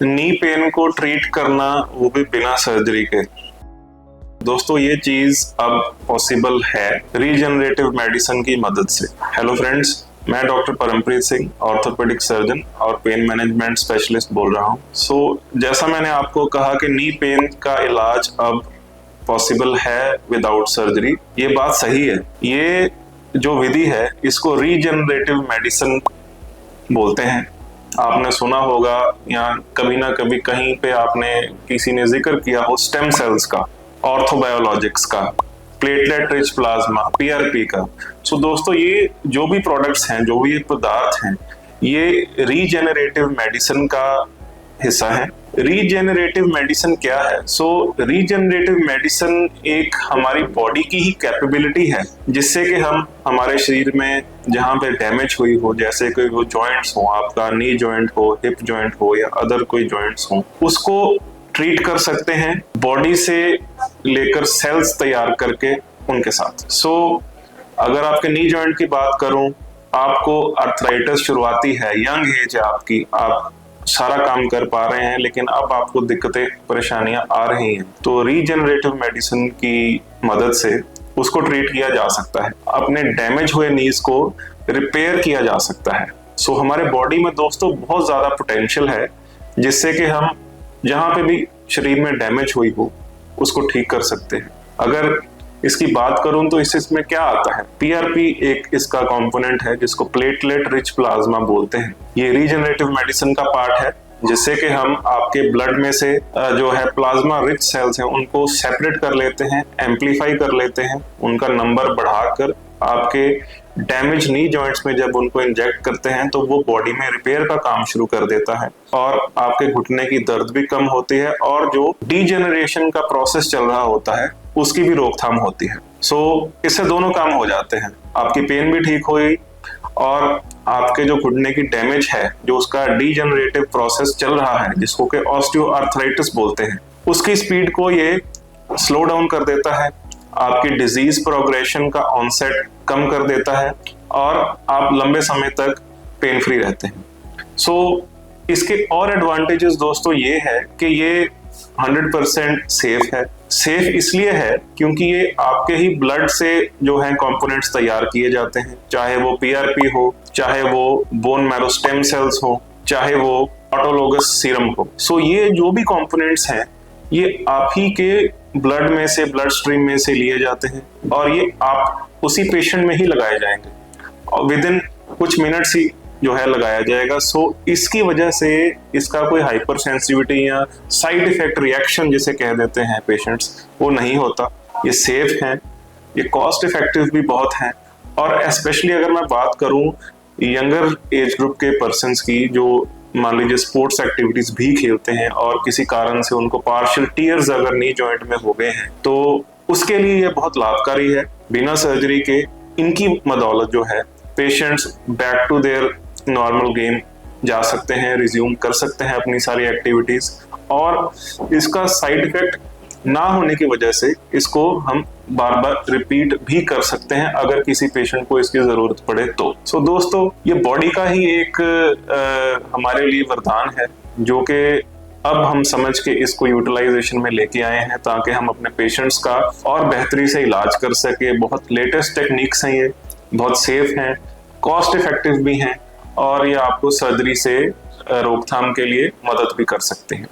Knee pain को treat करना, वो भी बिना सर्जरी के। दोस्तों ये चीज अब पॉसिबल है रीजनरेटिव मेडिसिन की मदद से। हेलो फ्रेंड्स, मैं doctor Parampreet Singh, orthopaedic surgeon और पेन मैनेजमेंट स्पेशलिस्ट बोल रहा हूँ। जैसा मैंने आपको कहा कि नी पेन का इलाज अब पॉसिबल है विदाउट सर्जरी, ये बात सही है। ये जो विधि है इसको रीजनरेटिव मेडिसिन बोलते हैं। आपने सुना होगा या कभी ना कभी कहीं पे आपने किसी ने जिक्र किया हो स्टेम सेल्स का, ऑर्थोबायोलॉजिक्स का, प्लेटलेट रिच प्लाज्मा, पीआरपी का। दोस्तों ये जो भी प्रोडक्ट्स हैं, जो भी ये पदार्थ हैं, ये रीजेनरेटिव मेडिसिन का हिस्सा है। रीजेनरेटिव मेडिसिन क्या है? रीजेनरेटिव मेडिसिन एक हमारी बॉडी की ही कैपेबिलिटी है जिससे कि हम हमारे शरीर में जहाँ पे डैमेज हुई हो, जैसे कोई वो जॉइंट्स हो, आपका नी जॉइंट हो, हिप जॉइंट हो या अदर कोई जॉइंट्स हो, उसको ट्रीट कर सकते हैं बॉडी से लेकर सेल्स तैयार करके उनके साथ। अगर आपके नी जॉइंट की बात करूं, आपको अर्थराइटिस शुरुआती है, यंग एज है आपकी, आप सारा काम कर पा रहे हैं लेकिन अब आपको दिक्कतें परेशानियां आ रही हैं, तो रीजनरेटिव मेडिसिन की मदद से उसको ट्रीट किया जा सकता है। अपने डैमेज हुए नीज को रिपेयर किया जा सकता है। हमारे बॉडी में दोस्तों बहुत ज्यादा पोटेंशियल है जिससे कि हम जहां पे भी शरीर में डैमेज हुई हो उसको ठीक कर सकते हैं। अगर इसकी बात करूं तो इसमें क्या आता है, पीआरपी एक इसका कंपोनेंट है जिसको प्लेटलेट रिच प्लाज्मा बोलते हैं। ये रीजनरेटिव मेडिसिन का पार्ट है जिससे कि हम आपके ब्लड में से जो है प्लाज्मा रिच सेल्स हैं उनको सेपरेट कर लेते हैं, एम्पलीफाई कर लेते हैं, उनका नंबर बढ़ाकर आपके डैमेज नी जॉइंट्स में जब उनको इंजेक्ट करते हैं तो वो बॉडी में रिपेयर का काम शुरू कर देता है और आपके घुटने की दर्द भी कम होती है और जो डीजेनरेशन का प्रोसेस चल रहा होता है उसकी भी रोकथाम होती है। इससे दोनों काम हो जाते हैं, आपकी पेन भी ठीक हुई और आपके जो घुटने की डैमेज है, जो उसका डीजेनरेटिव प्रोसेस चल रहा है जिसको कि ऑस्टियोआर्थराइटिस बोलते हैं, उसकी स्पीड को ये स्लो डाउन कर देता है, आपकी डिजीज प्रोग्रेशन का ऑनसेट कम कर देता है और आप लंबे समय तक पेन फ्री रहते हैं। इसके और एडवांटेजेस दोस्तों ये है कि ये 100% सेफ है। सेफ इसलिए है क्योंकि ये आपके ही ब्लड से जो है कंपोनेंट्स तैयार किए जाते हैं, चाहे वो पीआरपी हो, चाहे वो बोन मैरो स्टेम सेल्स हो, चाहे वो ऑटोलोगस सीरम हो। ये जो भी कंपोनेंट्स हैं ये आप ही के ब्लड में से, ब्लड स्ट्रीम में से लिए जाते हैं और ये आप उसी पेशेंट में ही लगाए जाएंगे और विद इन कुछ मिनट्स ही जो है लगाया जाएगा। इसकी वजह से इसका कोई हाइपर सेंसिटिविटी या साइड इफेक्ट रिएक्शन जिसे कह देते हैं पेशेंट्स, वो नहीं होता। ये सेफ है, ये कॉस्ट इफेक्टिव भी बहुत है और स्पेशली अगर मैं बात करूं यंगर एज ग्रुप के पर्सन्स की, जो मान लीजिए स्पोर्ट्स एक्टिविटीज भी खेलते हैं और किसी कारण से उनको पार्शियल टीयर्स अगर नी जॉइंट में हो गए हैं तो उसके लिए ये बहुत लाभकारी है। बिना सर्जरी के इनकी बदौलत जो है patients back to their normal game जा सकते हैं, रिज्यूम कर सकते हैं अपनी सारी एक्टिविटीज और इसका साइड इफेक्ट ना होने की वजह से इसको हम बार बार रिपीट भी कर सकते हैं अगर किसी पेशेंट को इसकी जरूरत पड़े तो। दोस्तों ये बॉडी का ही एक हमारे लिए वरदान है जो कि अब हम समझ के इसको यूटिलाइजेशन में लेके आए हैं ताकि हम अपने पेशेंट्स का और बेहतरी से इलाज कर सके। बहुत लेटेस्ट टेक्निक्स हैं, ये बहुत सेफ हैं, कॉस्ट इफेक्टिव भी हैं और ये आपको सर्जरी से रोकथाम के लिए मदद भी कर सकते हैं।